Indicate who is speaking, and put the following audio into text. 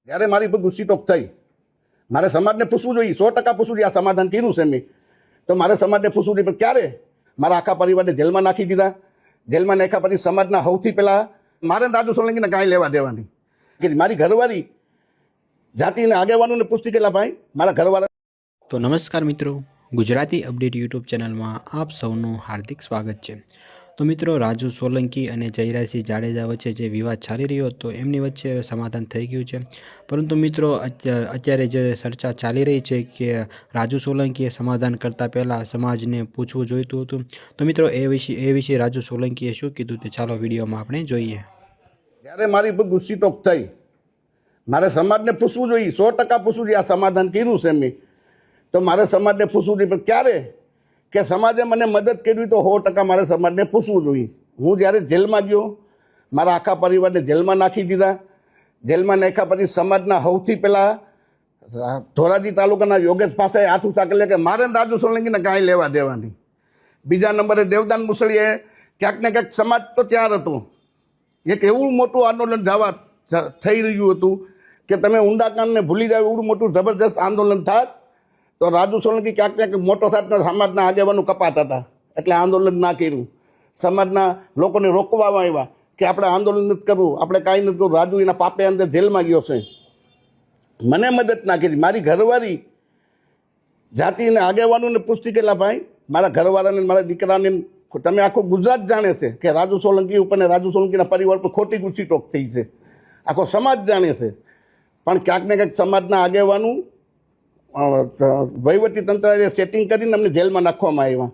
Speaker 1: જ્યારે મારી પર ગુસ્સી ટોક થઈ, મારે સમાજને પૂછવું જોઈએ, 100% પૂછવું જોઈએ. આ સમાધાન કર્યું છે મેં, તો મારે સમાજને પૂછવું જોઈએ. પણ ક્યારે મારા આખા પરિવારને જેલમાં નાખી દીધા. જેલમાં નાખ્યા પછી સમાજના સૌથી પહેલાં મારે રાજુ સોલંકીને કાંઈ લેવા દેવાની કે મારી ઘરવાળી જાતિને આગેવાનોને પૂછતી કે ભાઈ મારા ઘરવાળા.
Speaker 2: તો નમસ્કાર મિત્રો, ગુજરાતી અપડેટ યુટ્યુબ ચેનલમાં આપ સૌનું હાર્દિક સ્વાગત છે. તો મિત્રો, રાજુ સોલંકી અને જયરાજસિંહ જાડેજા વચ્ચે જે વિવાદ ચાલી રહ્યો હતો એમની વચ્ચે સમાધાન થઈ ગયું છે. પરંતુ મિત્રો, અત્યારે જે ચર્ચા ચાલી રહી છે કે રાજુ સોલંકીએ સમાધાન કરતાં પહેલાં સમાજને પૂછવું જોઈતું હતું. તો મિત્રો, એ વિશે રાજુ સોલંકીએ શું કીધું તે ચાલો વિડીયોમાં આપણે જોઈએ.
Speaker 1: જ્યારે મારી પર ગુસ્સી ટોક થઈ, મારે સમાજને પૂછવું જોઈએ, 100% પૂછવું જોઈએ. આ સમાધાન કર્યું છે મેં, તો મારે સમાજને પૂછવું જોઈએ. પણ ક્યારે કે સમાજે મને મદદ કરવી તો 100% મારે સમાજને પૂછવું જોઈએ. હું જ્યારે જેલમાં ગયો, મારા આખા પરિવારને જેલમાં નાખી દીધા. જેલમાં નાખ્યા પછી સમાજના સૌથી પહેલાં ધોરાજી તાલુકાના યોગેશ પાસે હાથ ઉઠાકેલે કે મારે રાજુ સોલંકીને કાંઈ લેવા દેવાની. બીજા નંબરે દેવદાન મુસળીએ ક્યાંક ને ક્યાંક સમાજ તો ત્યાર હતો. એક એવું મોટું આંદોલન થઈ રહ્યું હતું કે તમે ઊંડાકાંડને ભૂલી જાવ એવું મોટું જબરદસ્ત આંદોલન થાત તો રાજુ સોલંકી ક્યાંક ને ક્યાંક મોટો થાત. સમાજના આગેવાનો કપાત હતા એટલે આંદોલન ના કર્યું. સમાજના લોકોને રોકવામાં આવ્યા કે આપણે આંદોલન નથી કરવું, આપણે કાંઈ નથી કરવું. રાજુ એના પાપે અંદર જેલમાં ગયો છે. મને મદદ ના કરી. મારી ઘરવાળી જાતિને આગેવાનોને પૂછતી કે ભાઈ મારા ઘરવાળાને મારા દીકરાને તમે આખું ગુજરાત જાણે છે કે રાજુ સોલંકી ઉપર ને રાજુ સોલંકીના પરિવાર પર ખોટી ગુસ્સી ટોક થઈ છે. આખો સમાજ જાણે છે. પણ ક્યાંક ને ક્યાંક સમાજના આગેવાનું વહીવટી તંત્રએ સેટિંગ કરીને અમને જેલમાં નાખવામાં આવ્યા.